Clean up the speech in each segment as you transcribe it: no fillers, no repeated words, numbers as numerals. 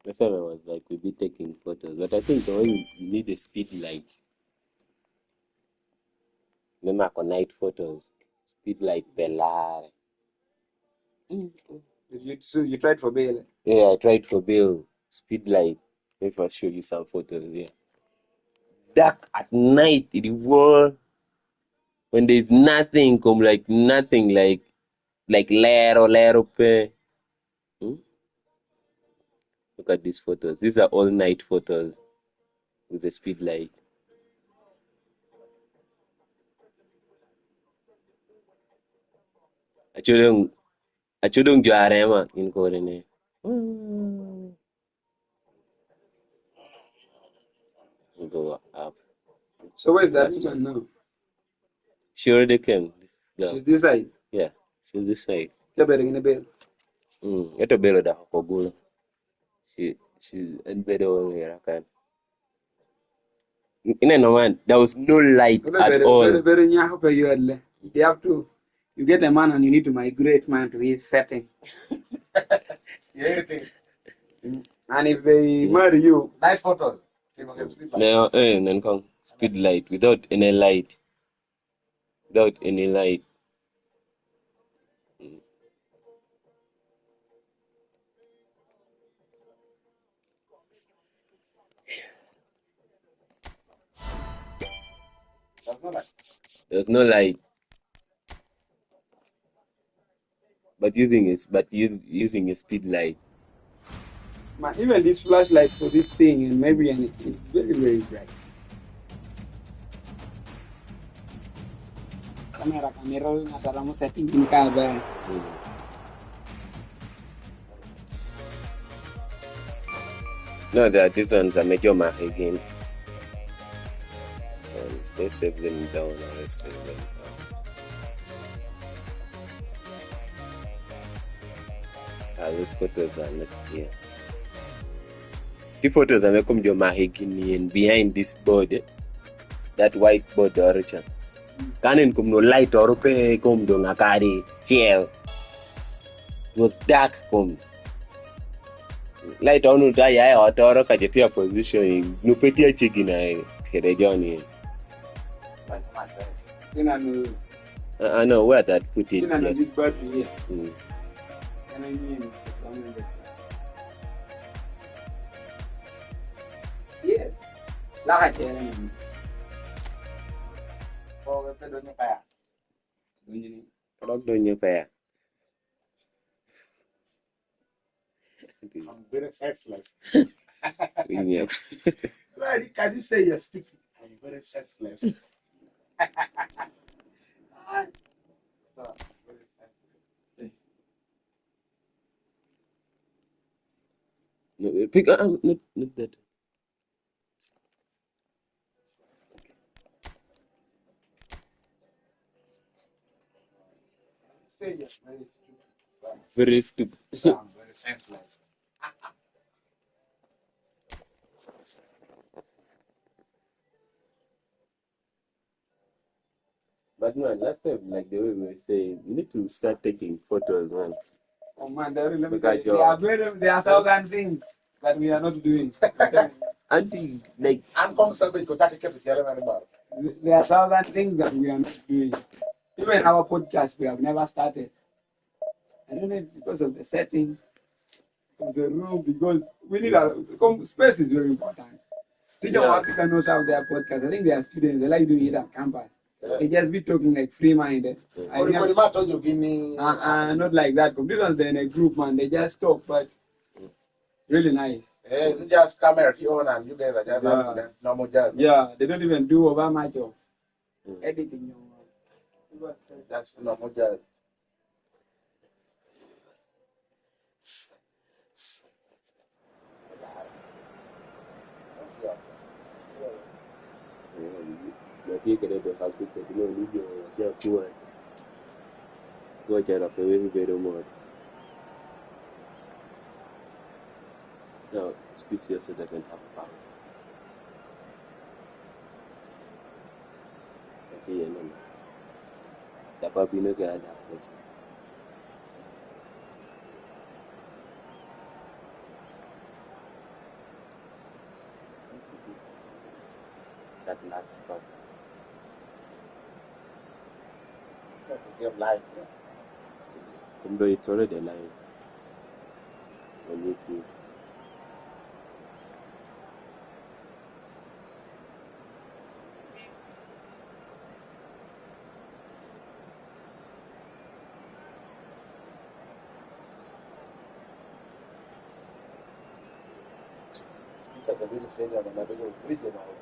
That's why I was like, we'll be taking photos. But I think the way you need a speed light. Remember, for night photos, speed light Belar. So you tried for bail? Yeah, I tried for Bill. Speed light. If I show you some photos, yeah. Dark at night in the world when there's nothing, come like nothing, like lero pe. Look at these photos. These are all night photos with the speed light. Achudong juarema in coordinate. Go up. So where's that woman now? She already came. This girl. She's this side. Yeah, she's this side. They're better in the bed. Ito belo da ko gulo. She's in bed over here. Okay. No man, there was no light at all. You have to. You get a man and you need to migrate man to his setting. And if they marry you, night photos. No, then come speed light without any light. Without any light. There's no light. But using a speed light. Man, even this flashlight for this thing and maybe it's very, very bright. Camera nataramu setting in cover. No, these ones are major mark again. And they save them down and let's save them down. Those photos are not here. The photos are making your mahogany and behind this board, that white board origin. Kanin kum no light or pe kum do ngakari chill. It was dark kum. Light on da ya or toro ka jetia position no petia chigina region. I know where that put it. Yes. This battery here. Mm. And I mean, yes. Rock doon your pair. I'm very senseless. Yeah. Can you say you're stupid? I'm very senseless. No, pick not that. Say you're very stupid. Very stupid. I'm very senseless. But man, last time, like the way we were saying, you need to start taking photos, man. Oh man, there are thousand things that we are not doing. Auntie, like, I'm constantly to take care of the animal. There are thousand things that we are not doing. Even our podcast, we have never started. I don't know if because of the setting of the room, because we need space is very important. Teacher Africa knows how their podcast. I think they are students. They like doing it at campus. They just be talking like free-minded. Not like that. These ones they're in a group, man. They just talk, but really nice. You just camera on and you guys are just normal jazz. Yeah, they don't even do over much of editing. That's normal jazz. No, species doesn't have power. Okay, no. The puppy no get that. That's got game live. Although it's already live on YouTube. Speakers are really saying that I'm not going to read them out.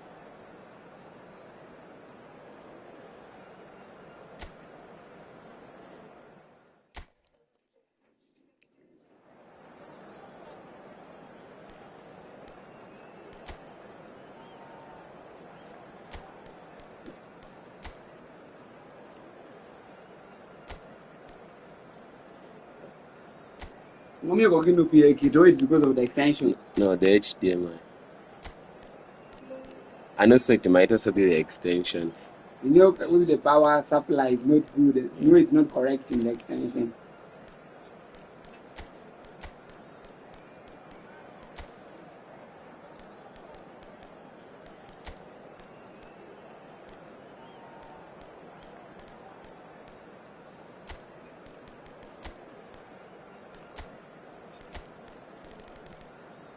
Mommy go give no PA kit, it's because of the extension. No, the HDMI. And also it might also be the extension. You know, with the power supply is not good. No, it's not correct in the extension.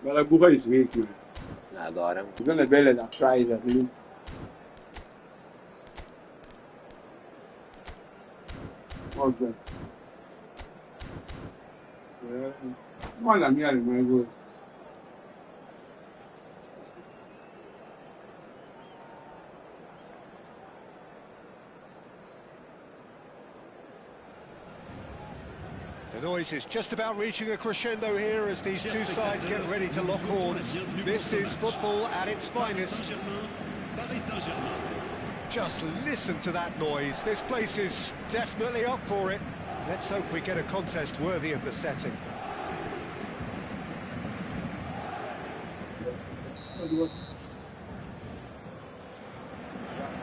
But the Google is weak, man. I got him. You're gonna better than try it at least. Okay. Well, more than me, my good. The noise is just about reaching a crescendo here as these two sides get ready to lock horns. This is football at its finest. Just listen to that noise. This place is definitely up for it. Let's hope we get a contest worthy of the setting.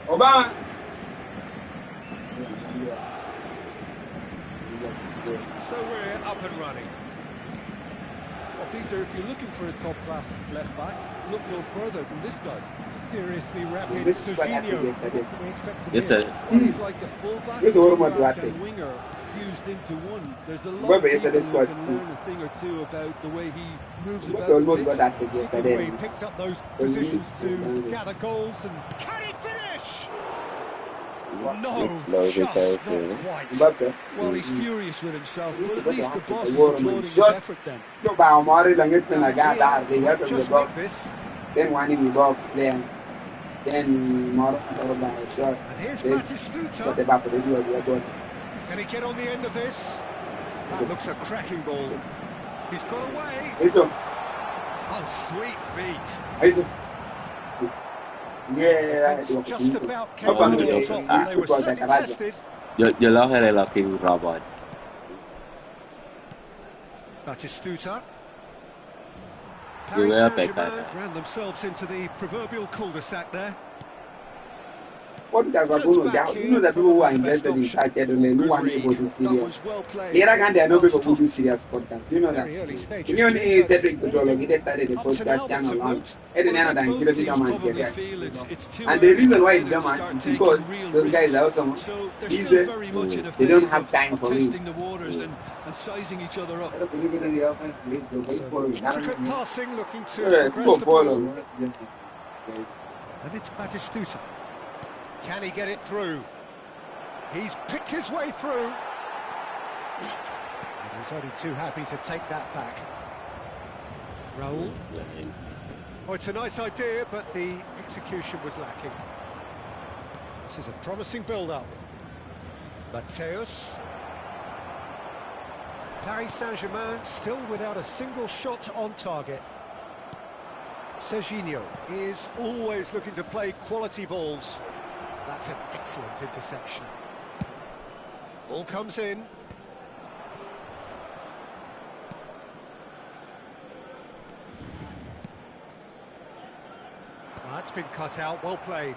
Obama! So we're up and running. Well, Peter, if you're looking for a top-class left-back, look no further than this guy. Seriously rapid This is what happened Serginho. yesterday. What can we expect from Yes, him? sir. Well, he's like the fullback, This is what I'm fullback doing. and winger fused into one. There's a lot Remember of people yesterday's who squad. can learn a thing or two about the way he moves But about the the almost pitch. got that thing He yesterday. picks up those Well, positions he- to gather goals and can he finish? No, This low just chance, not really. quite. Mbappe. Well, he's furious with himself, This but is at what least the happened. boss The is war applauding man his shot. effort then. Yo, ba Omari lang it when I got that. They Might got just the box. make this. Then one in the box. Then Mara by a shot. And here's Then got Batistuta. the back of the door. Can he get on the end of this? That looks a cracking ball. He's got away. Ito. Oh, sweet feet. Ito. Yeah, Defence just about came Opa, out on yeah, top. yeah. They were Football certainly like a tested. Yo lo que era King Robot. Batistuta. You Paris were Saint-Germain back. ran themselves into the proverbial cul-de-sac there. What does Turns Baguno back do? You know that people who are here, invested in best option. United and no one Good able to read. serious. That was well played. Here again, there are no Well people who do stopped. serious podcast. Do you know that? Very early stages. You know, But Cedric Kudolo, anything he started the up to now podcast that's channel of on. note? Every Well, now I and think then, both he doesn't teams come and probably get feel it's too And the early reason for why them it's to done start is taking because real those guys risks. are also So they're he's still a- very much in a they don't phase have time of for me. testing the waters and sizing each other up. Intricate passing, looking to Yeah, progress the follow. ball. And it's Batistuta. Can he get it through? He's picked his way through. And he's only too happy to take that back. Raul. Oh, it's a nice idea, but the execution was lacking. This is a promising build-up. Mateus. Paris Saint-Germain still without a single shot on target. Serginho is always looking to play quality balls. That's an excellent interception. Ball comes in. That's been cut out, well played.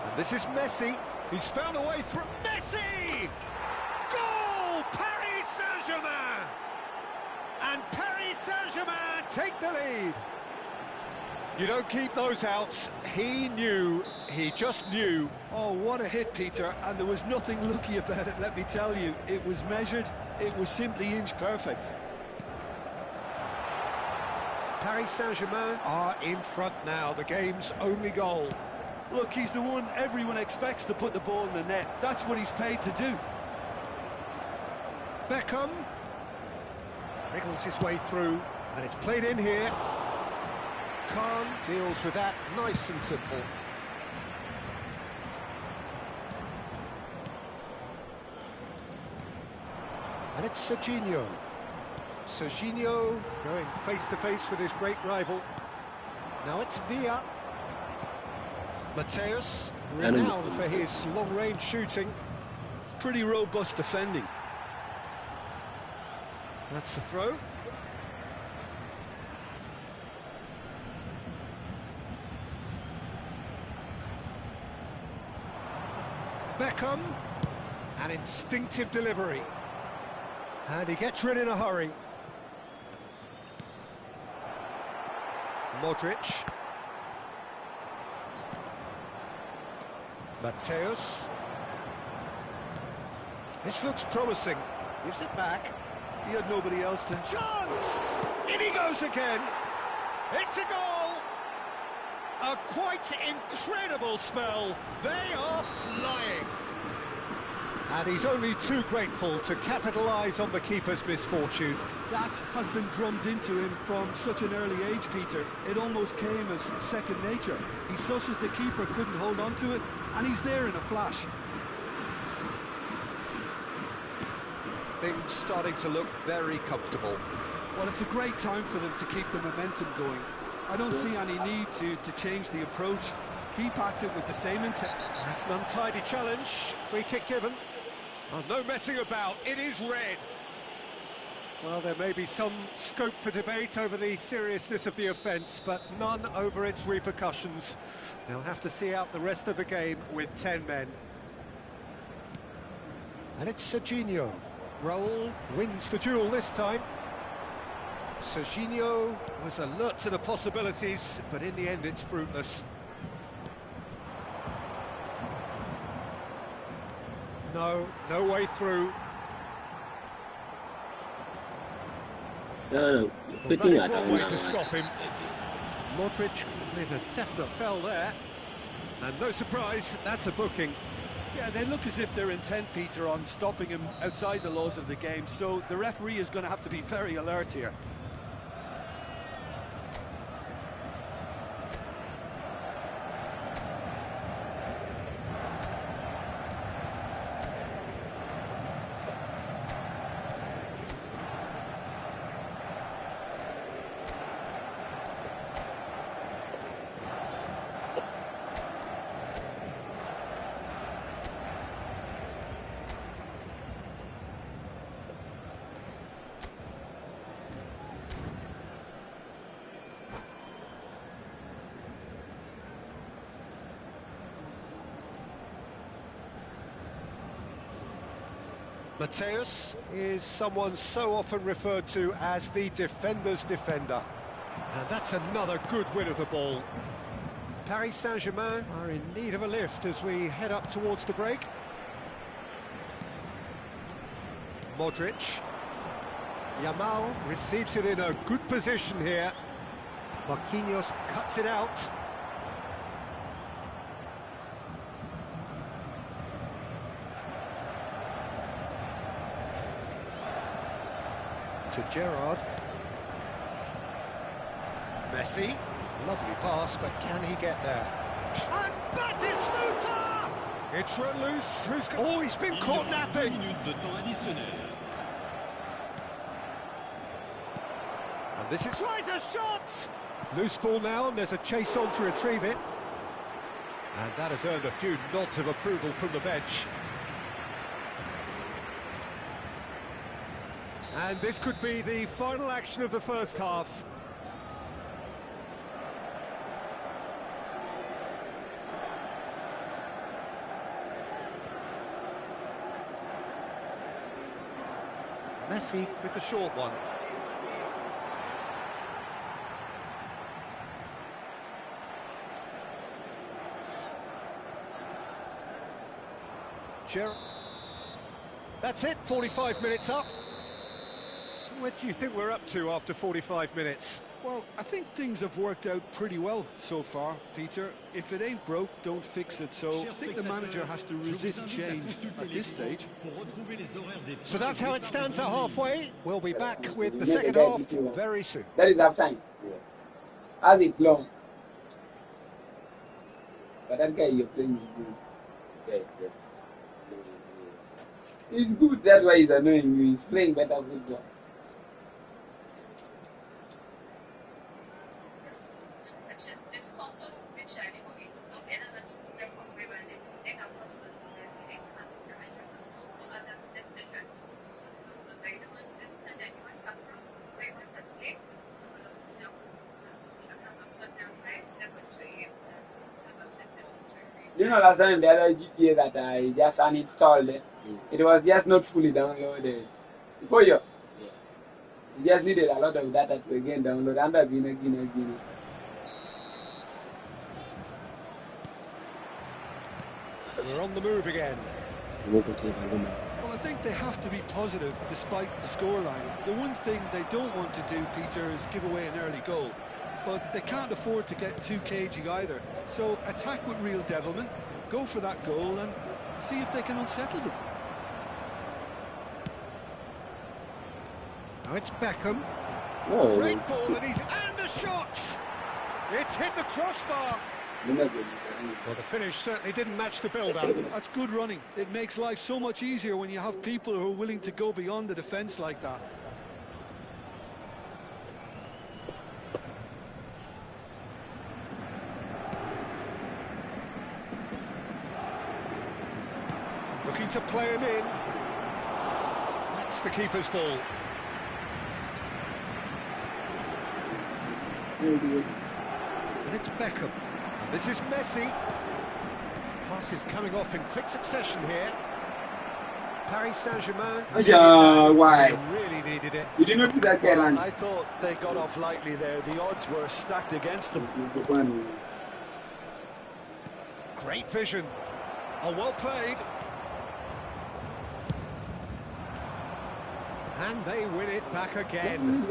And this is Messi. He's found a way from Messi! Goal! Paris Saint-Germain! And Paris Saint-Germain take the lead. You don't keep those out. He knew, he just knew. Oh, what a hit, Peter, and there was nothing lucky about it, let me tell you. It was measured, it was simply inch perfect. Paris Saint-Germain are in front now, the game's only goal. Look, he's the one everyone expects to put the ball in the net. That's what he's paid to do. Beckham wriggles his way through, and it's played in here. Khan deals with that nice and simple. And it's Serginho. Serginho going face-to-face with his great rival. Now it's Villa. Mateus, renowned for his long-range shooting. Pretty robust defending. That's the throw. Beckham, an instinctive delivery. And he gets rid in a hurry. Modric. Mateus. This looks promising. Gives it back. He had nobody else to... Chance! In he goes again. It's a goal! A quite incredible spell. They are flying. And he's only too grateful to capitalise on the keeper's misfortune. That has been drummed into him from such an early age, Peter. It almost came as second nature. He susses the keeper couldn't hold on to it, and he's there in a flash. Things starting to look very comfortable. Well, it's a great time for them to keep the momentum going. I don't see any need to change the approach. Keep at it with the same intent. That's an untidy challenge. Free kick given. Oh, no messing about. It is red. Well, there may be some scope for debate over the seriousness of the offence, but none over its repercussions. They'll have to see out the rest of the game with 10 men. And it's Serginho. Raul wins the duel this time. Serginho was alert to the possibilities, but in the end it's fruitless. No way through. No, Well, that is one way to stop him. Modric with a definite foul there. And no surprise, that's a booking. Yeah, they look as if they're intent, Peter, on stopping him outside the laws of the game, so the referee is going to have to be very alert here. Mateus is someone so often referred to as the defender's defender. And that's another good win of the ball. Paris Saint-Germain are in need of a lift as we head up towards the break. Modric. Yamal receives it in a good position here. Marquinhos cuts it out. To Gerrard. Messi. Lovely pass, but can he get there? And Batistuta! It's run loose. Oh, he's been caught napping. And this is... Tries a shot! Loose ball now, and there's a chase on to retrieve it. And that has earned a few nods of approval from the bench. And this could be the final action of the first half. Messi with the short one. That's it, 45 minutes up. What do you think we're up to after 45 minutes? Well, I think things have worked out pretty well so far, Peter. If it ain't broke, don't fix it. So I think the manager has to resist change at this stage. So that's how it stands at halfway. We'll be back with the second half very soon. That is half time. As it's long. But that guy you're playing is good. Yeah, yes. He's good, that's why he's annoying you. He's playing better football. You know, last time the other GTA that I just uninstalled, it was just not fully downloaded. Before you just needed a lot of data to again download and again. We're on the move again. Well, I think they have to be positive despite the scoreline. The one thing they don't want to do, Peter, is give away an early goal. But they can't afford to get too cagey either. So attack with real devilment, go for that goal and see if they can unsettle them. Now it's Beckham. No, Great ball and a shot! It's hit the crossbar. Well, the finish certainly didn't match the build-up. That's good running. It makes life so much easier when you have people who are willing to go beyond the defence like that. Looking to play him in. That's the keeper's ball. And it's Beckham. And this is Messi. Pass is coming off in quick succession here. Paris Saint-Germain. Why? Really needed it. You didn't see that guy land. I thought they got off lightly there. The odds were stacked against them. Great vision. Oh, well played. And they win it back again.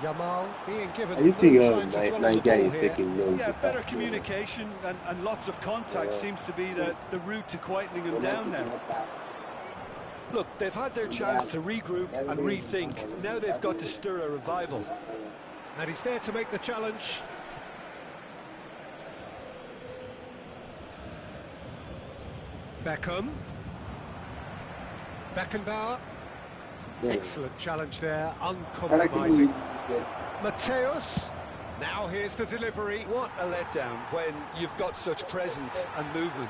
Yamal being given. Are you seeing time to run my the guy ball is here. taking loads Yeah, of better passes. communication and lots of contact seems to be the route to quietening them down now. Look, they've had their chance to regroup and rethink. Now they've got to stir a revival. And he's there to make the challenge. Beckham. Beckenbauer. Excellent challenge there, uncompromising. Mateus. Now here's the delivery. What a letdown when you've got such presence and movement.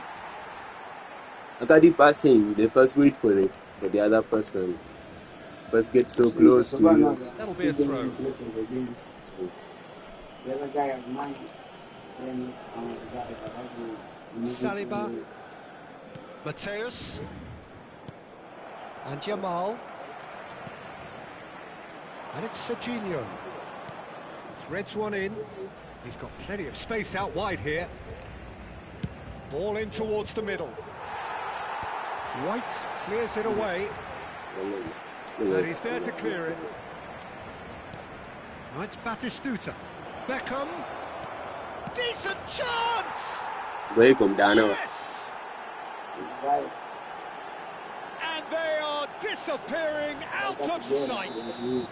Look at the passing. They first wait for the other person. First get so close to you. That'll be a throw. The other guy of mine. Saliba. Mateus. And Yamal. And it's Serginho. Threads one in. He's got plenty of space out wide here. Ball in towards the middle. White clears it away. And he's there to clear it. Now it's Batistuta. Beckham. Decent chance! Welcome, Dano. Yes! Right. And they are disappearing out of sight. Next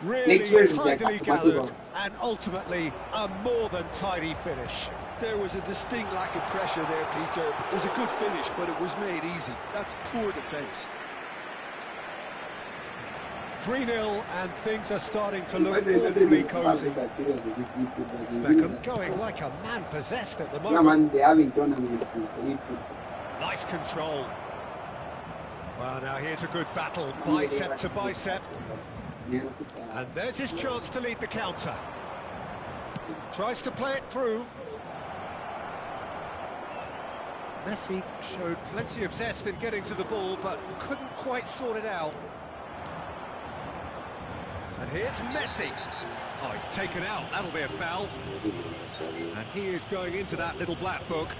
Really year is tidily back. gathered and ultimately a more than tidy finish. There was a distinct lack of pressure there, Peter. It was a good finish, but it was made easy. That's poor defence. 3-0 and things are starting to look awfully cosy. Beckham going like a man possessed at the Yeah, moment. man, they're having tournaments. Nice control. Well, now here's a good battle, bicep to bicep. And there's his chance to lead the counter. Tries to play it through. Messi showed plenty of zest in getting to the ball, but couldn't quite sort it out. And here's Messi. Oh, it's taken out. That'll be a foul. And he is going into that little black book.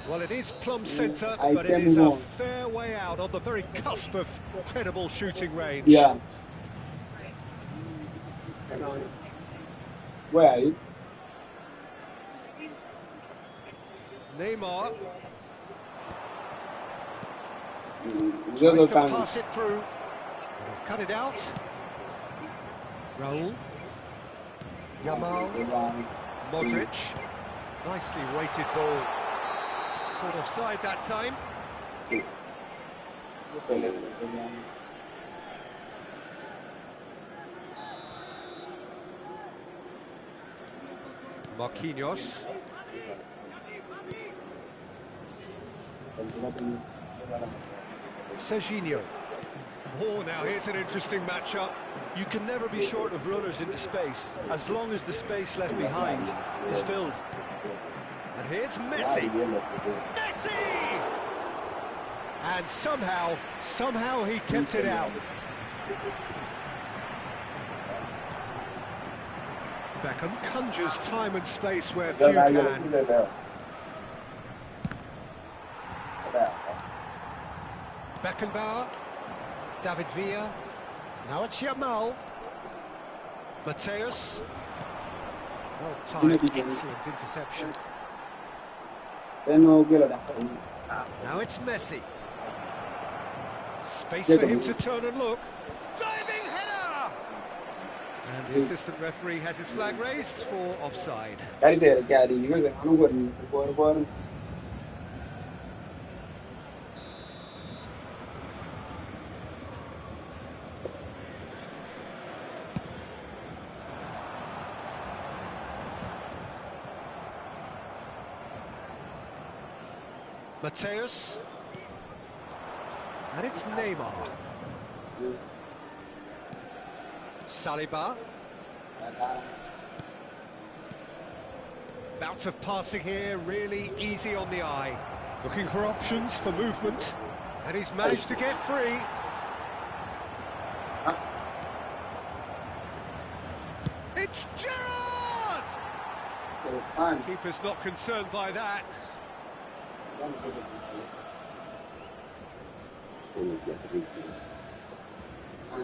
Well, it is plumb centre, but it is a fair way out on the very cusp of credible shooting range. Yeah. Where are you? Neymar. Tries to pass it through. He's cut it out. Raul. Yamal. Modric. Nicely weighted ball. Caught offside that time. Marquinhos. Serginho. Oh, now here's an interesting matchup. You can never be short of runners into space, as long as the space left behind is filled. And here's Messi. Messi! And somehow he kept it out. Beckham conjures time and space where few can. Beckenbauer. David Villa. Now it's Yamal. Mateus. Well timed, excellent interception. Now it's Messi. Space for him to turn and look. Diving header! And the assistant referee has his flag raised for offside. Mateus. And it's Neymar. Saliba. Bout of passing here, really easy on the eye. Looking for options for movement. And he's managed to get free. It's Gerrard! Keeper's not concerned by that.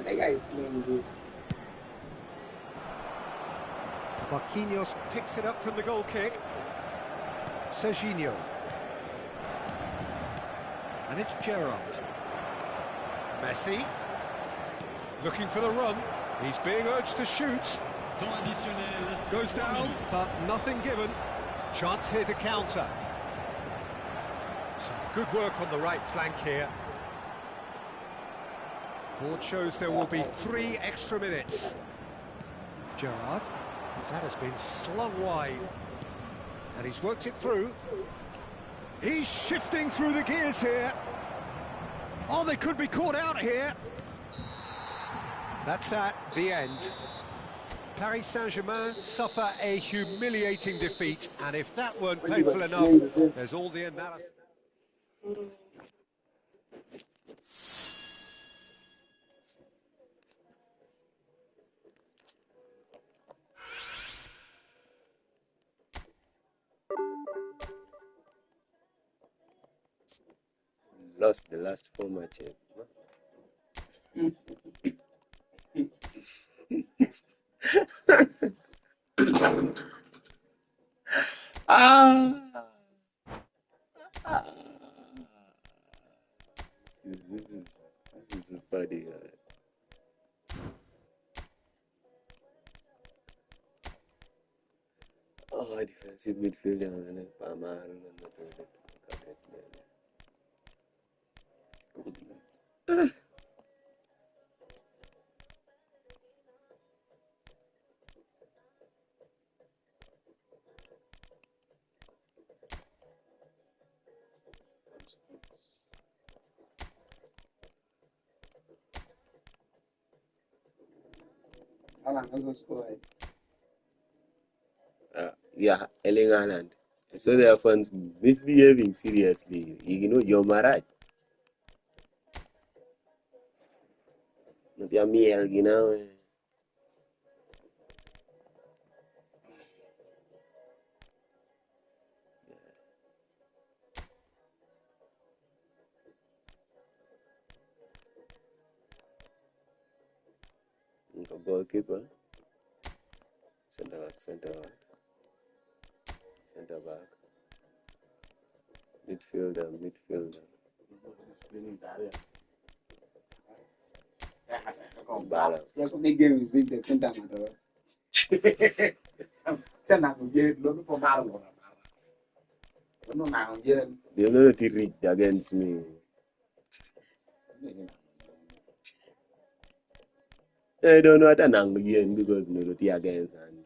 That guy is playing good. Marquinhos picks it up from the goal kick. Serginho. And it's Gerrard. Messi. Looking for the run. He's being urged to shoot. Goes down, but nothing given. Chance here to counter. Some good work on the right flank here. Board shows there will be 3 extra minutes. Gerrard. That has been slung wide. And he's worked it through. He's shifting through the gears here. Oh, they could be caught out here. That's the end. Paris Saint-Germain suffer a humiliating defeat. And if that weren't painful enough, there's all the analysis. Lost the last 4 matches. This is so funny. Oh, defensive midfielder, man. Yeah, Erling Haaland. So their fans misbehaving seriously. You know, you're Maraj. Pia miel ginawe. Goalkeeper. Center back. Center back. Midfielder. Bala. Just make game is big. The center matter. Tena kujet lo ko malo. No na kujet. They know that he rigged against me. I don't know what an angle because no not against and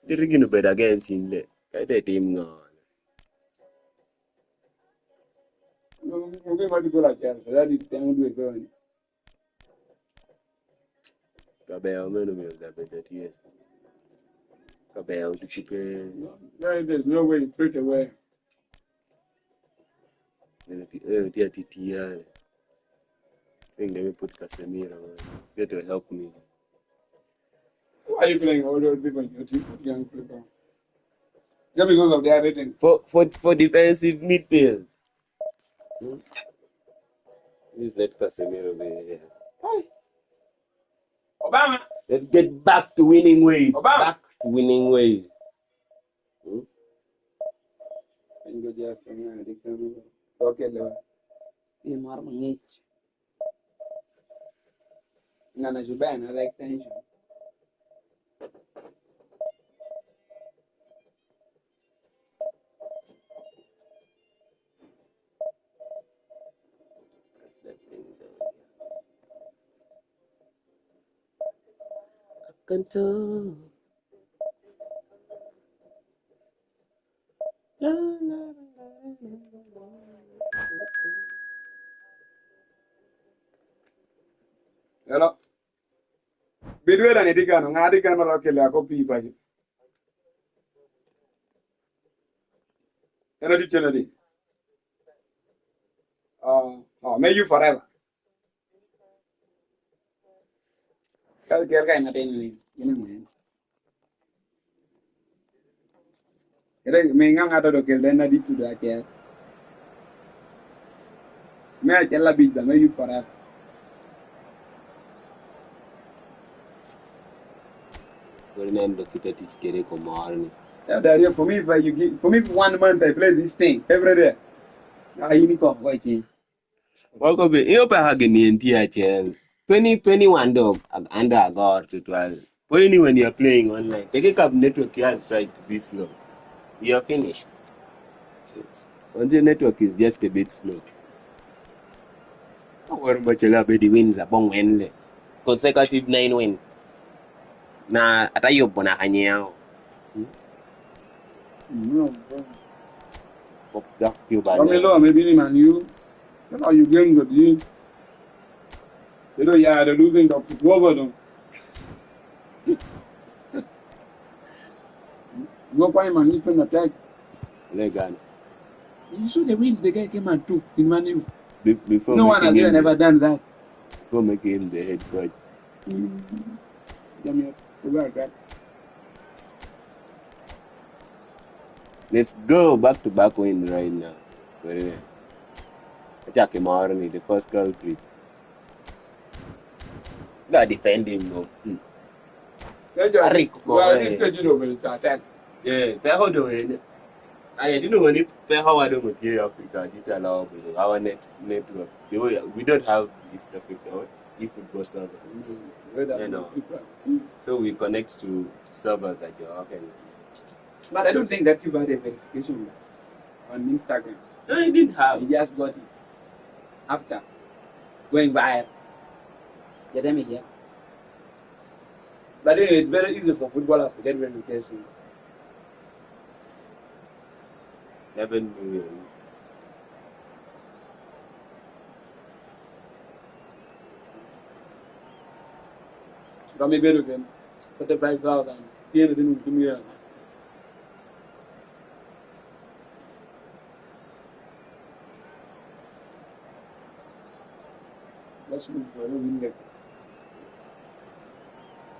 the rigging bet against him there. That team gone. Okay, what you go like that? So that is time we do it. Kabel no me that better here. Kabel to chip. There's no way straight away. I think they will put Casemiro. Get to help me. Why are you playing all those people in your team? Young people. Just because of their rating. For defensive midfield. Please let Casemiro be here. Obama. Let's get back to winning ways. Obama. Back to winning ways. And go just okay, Lord. You more money. Nana Juba, another extension. That's that thing down here. Control. La, la, la. Hello. Bidwe na nitika ngadi kan malokele akopi ipaji. Ena di chena di. May you forever. Kal kaya na tayo ni. Kaya may nga nga to kaya na di to da kaya. May chela bidda may you forever. Remember kita teach kere ko marni. Yeah, for me, if you give, for me 1 month I play this thing every day. You need to avoid it. Welcome. You pa hagini entia chel. 2021 dog under agar to 12. When you're playing online, take up network has tried to be slow. You're finished. Once your network is just a bit slow. Don't worry about your the wins are bong wenle. Consecutive 9 win. Na atayo bona kanyao. No. Pop doc you ba. Maybe man you. That's how you game good. You know, yeah, they're losing the over them. No point man, you can attack. Legal. You saw the wins the guy came and took in Man U. Before No one has ever done that. Before making him the head coach. Let's go back to back win right now. Attack him already, the first culprit. Gotta defend him though. Attack. Yeah, Peho doing it. I didn't know when it Peho I don't material Africa did allow our network. We don't have East Africa eFootball server. You know. So we connect to servers at your office. But I don't think that you had a verification on Instagram. No, he didn't have. He just got it after going viral. Get me here. But anyway, it's very easy for footballers to get verification. 11 million. From a bit of him, 45,000. He ended in 2 million. Possible for a win.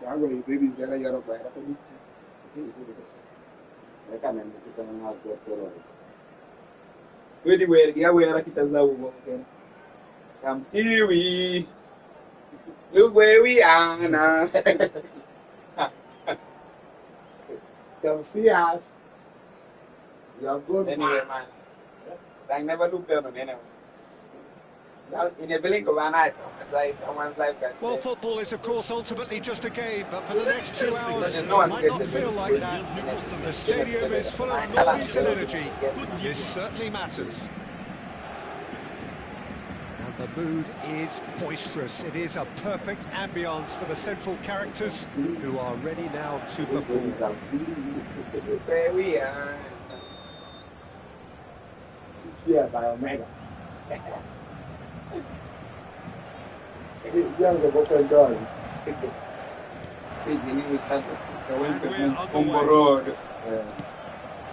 I will be there. You're a better. I can't understand. Where we are at the come see we look where we are now. Come see us. You are good. Anyway, man. I never looked down on anyone. In a blink of an eye, like someone's life. Well, football is, of course, ultimately just a game, but for the next 2 hours, it might not feel like that. The stadium is full of noise and energy. This certainly matters. And the mood is boisterous. It is a perfect ambience for the central characters who are ready now to perform. Where we are. It's here by Omega. Young the book and dog. We start the road.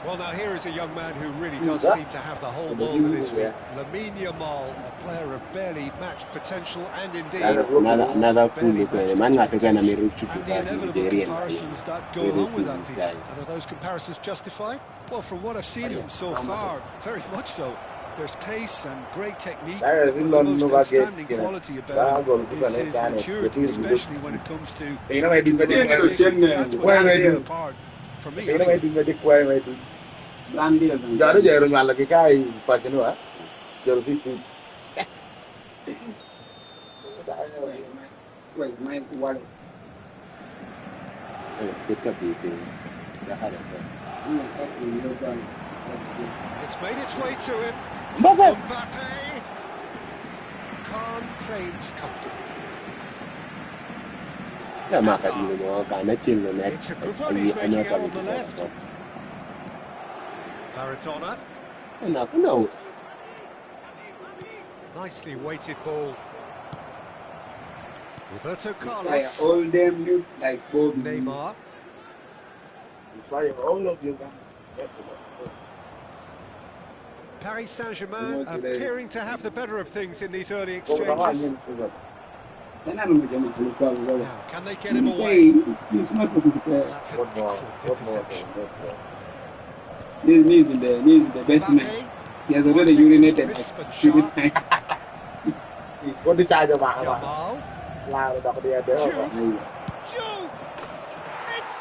Well, now here is a young man who really does seem to have the whole world at his feet. Lamine Yamal, a player of barely matched potential and indeed... Another cool man got to kind of make And the inevitable comparisons that go along with that, Peter. And are those comparisons justified? Well, from what I've seen of him so far, very much so. There's pace and great technique. There is The no most no outstanding get, quality about him is his maturity, especially when it comes to... That's what sets him apart for me. Jadi jarum lagi kai pakai nu ah, jarum itu. Wait, my wallet. It's made its way to him. Mbappe can't claims comfortably. It's a good run he's making out on the left. Maradona. No. Nicely weighted ball. Roberto Like Carlos. all them look like Bob Neymar. It's like all of you. Paris Saint-Germain appearing to have the better of things in these early exchanges. Now, can they get him away? It's not That's an excellent interception. He's in the basement. Mbappe. He has already urinated Crisp and like 3 sharp. times. What did I do about Yamal. Lao dog dia dia. Shoot! It's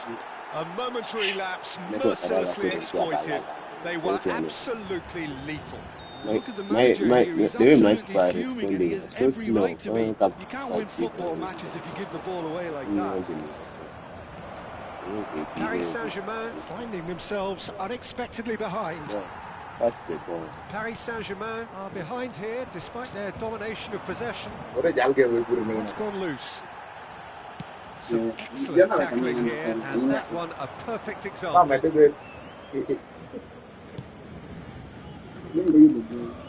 there! A momentary lapse mercilessly exploited. They were absolutely lethal. Look at the manager here, he's absolutely fuming and he has every right to be. You can't win football matches if you give the ball away like that. Paris Saint-Germain finding themselves unexpectedly behind. Paris Saint-Germain are behind here despite their domination of possession. It's gone loose. Some excellent tackling here, and that one a perfect example.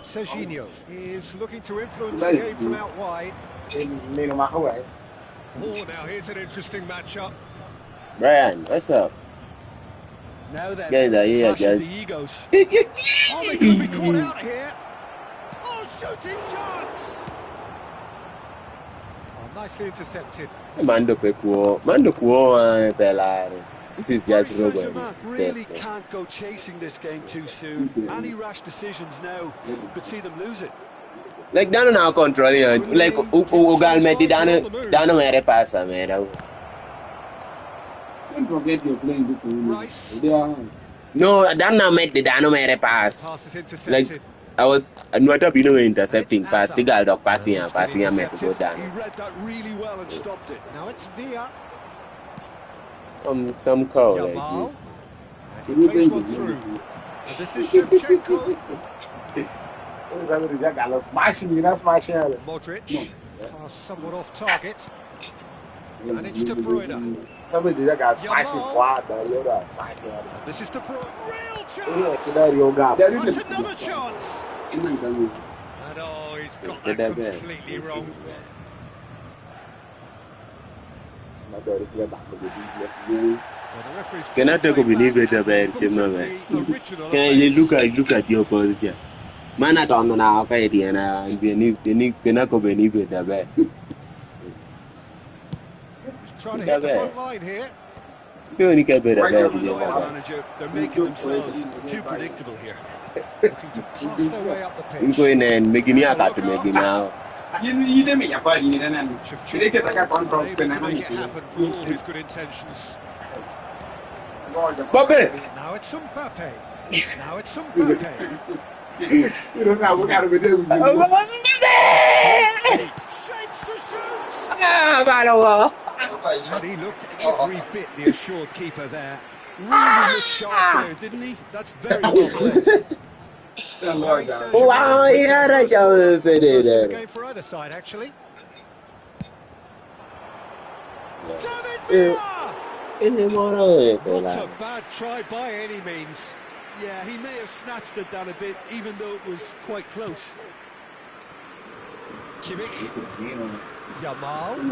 Serginho is looking to influence the game from out wide. Oh, now here's an interesting matchup. Brian, what's up? Now then, Yeah, clash of the egos. Oh, they could be caught out here. Oh, shooting chance! Oh, nicely intercepted. Mando kuo pelare. This is Paris just Robo. Saint-Germain really can't go chasing this game too soon. Any rash decisions now could see them lose it. Like dano na control yan. Like ugal meti dano mere pasa mere. Don't forget you're playing with Rice. No, dano meti dano mere pass. Pass is intercepted. Like I was not up, intercepting pass. Tigal dog passing and met to go He down. read that really well and stopped it. Now it's Villa. Some call like Yamal. this. And he plays one through. And this is Shevchenko. Modric. Pass somewhat off target. And it's De Bruyne. Somebody that got smashing quad, This is De Bruyne. Real chance! That's another chance! And oh, he's got that completely wrong. Well, the referee's Can I take a believe it about the him? original Can you look at your position? Mana tonga na okay diana beni ko beni be da be. He's trying to hit the front line here. Be ni ka be da be Manager, they're making themselves too predictable here. Looking to pass their way up the pitch. Inko inen megini akatu megina. You didn't make a party in an end. Shevchenko unable to make it happen for all his good intentions. Babe. Now it's Mbappe. Now it's Mbappe. You don't know what kind of video we do. Shapes to shoot. Ah, And he looked every bit the assured keeper there. Really looked sharp there, didn't he? That's very well played. wow, yeah, that's a bit The game for either side, actually. David Villa! Not a bad try by any means. Yeah, he may have snatched it down a bit, even though it was quite close. Kimmich. Yamal.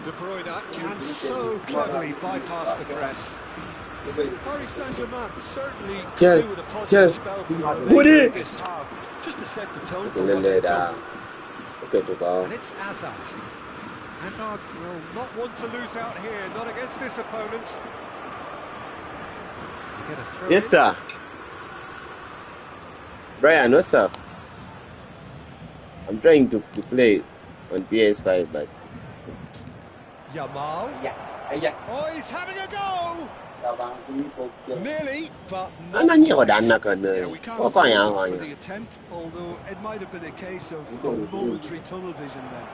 De Bruyne can so cleverly bypass the press. Paris Saint-Germain certainly could do with a positive spell for the remainder of this half, just to set the tone for what's to come. And it's Hazard. Hazard will not want to lose out here, not against this opponent. Get a throw Yes, sir. Brian, what's up? I'm trying to play on PS5, but Yamal. Yeah. Oh, he's having a go! Nearly, but I'm not not quite. Yeah, we can't fault him for the attempt, although it might have been a case of momentary tunnel vision then.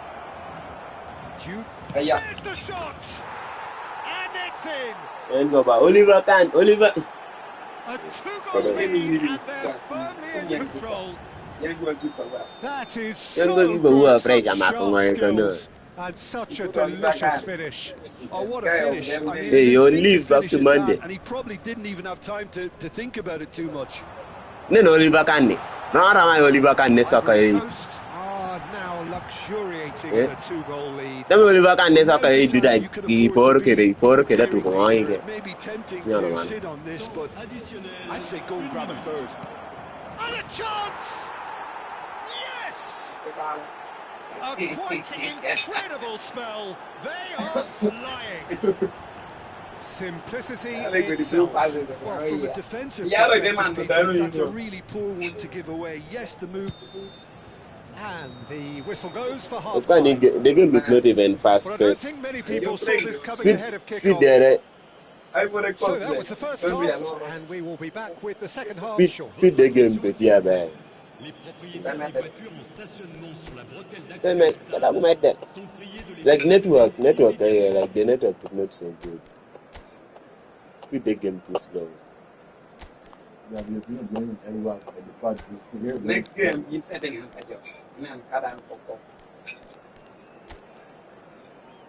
Duke. Yeah. There's the shot! And it's in! And go by Oliver can Oliver. A two-goal lead, and they're firmly in control. That is so good, such sharp skills, and such a delicious finish. Oh, what a finish. I mean, Hey, you an leave back to instinctive finish at Monday. that, and he probably didn't even have time to think about it too much. No, Oliver can. No, my Oliver can soccer. Ivory Coast are now luxuriating in a two-goal lead. Them Oliver can soccer. Do that. Pork, that to go on. It may be tempting to sit on this, but I'd say go and grab a third. And a chance! Yes! A quite incredible spell. They are flying. Simplicity itself. Well, from a defensive perspective, Peter, that's a really poor one to give away. Yes, the move. And the whistle goes for Of course, half-time. the game is not even fast But I don't paced. think many people saw this coming Speed ahead of kickoff. there. So that was the first half, and we will be back with the second half shortly. Speed the game, but yeah, man. Like network, like the network is not so good. Speed the game too slow. Next game, it's setting up.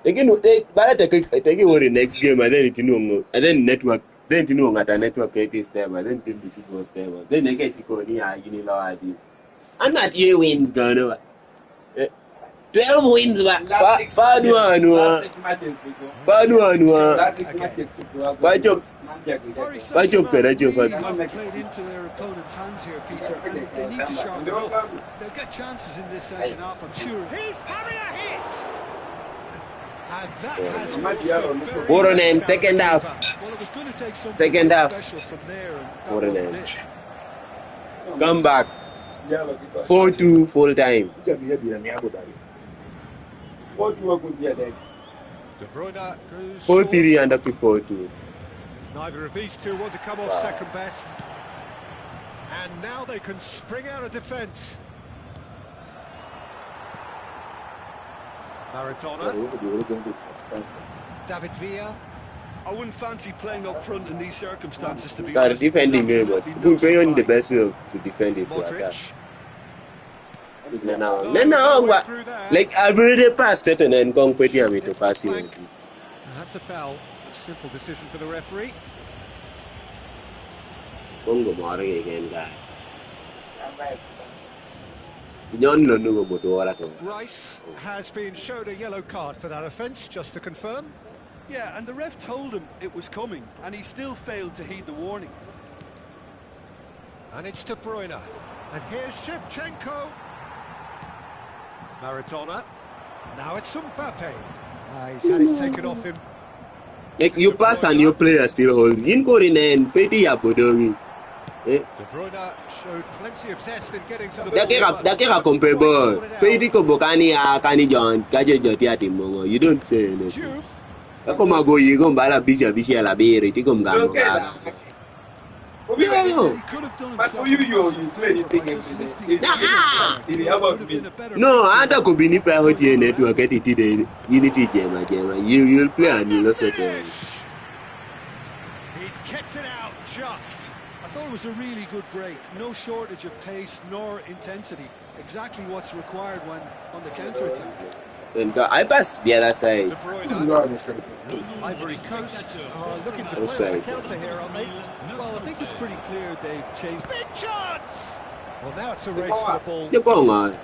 Again, but I take it over the next game, and then network, then at network it is there, but then people was there. Then they get to go near idea. I'm not here wins, gonna 12 wins, but bad one. Played into their opponent's hands here, Peter, and they need to sharpen up. They'll get chances in this second half, I'm sure. He's having a hit! And that has forced a very What a name, second half. Well, it was going to take something Second half. special from there, and that What a wasn't name. it. Come back. 4-2 full time. De Bruyne goes 4-3 short. and up to 4-2. Neither of these two want to come off second best. And now they can spring out of defence. Maradona, David Villa. I wouldn't fancy playing up front in these circumstances, to be God, honest. defending There's game, but absolutely who pay on the supply. best way to defend is to attack. Modric. No, like I already passed it and then come with you to pass it. And that's a foul. A simple decision for the referee. Bongo morning again, guy. No, but all Rice has been shown a yellow card for that offence, just to confirm. Yeah, and the ref told him it was coming, and he still failed to heed the warning. And it's De Bruyne. And here's Shevchenko. Maradona. Now it's Mbappe. He's had it taken off him. Like you pass and your player still holds. In Korean, Petty Abodori. De Bruyne showed plenty of zest in getting to the ball. Dakika comparable. Petty Kobokani Kani John, Gajo Jotiati Mongo. You don't say anything. Come go, you go Bala Bisha la Biri, Tikum Gamo. But for you play this thing every day. No, I don't go be ni priority network at it today. Unity Gemma. You'll play and you'll also play. He's kept it out just. I thought it was a really good break. No shortage of pace nor intensity. Exactly what's required when on the counter-attack. And I passed the other side. De Bruyne. Ivory Coast are looking to play on the counter here, aren't they? Well, I think it's pretty clear they've chased. Big chance! Well, now it's a race for the ball. You're going on.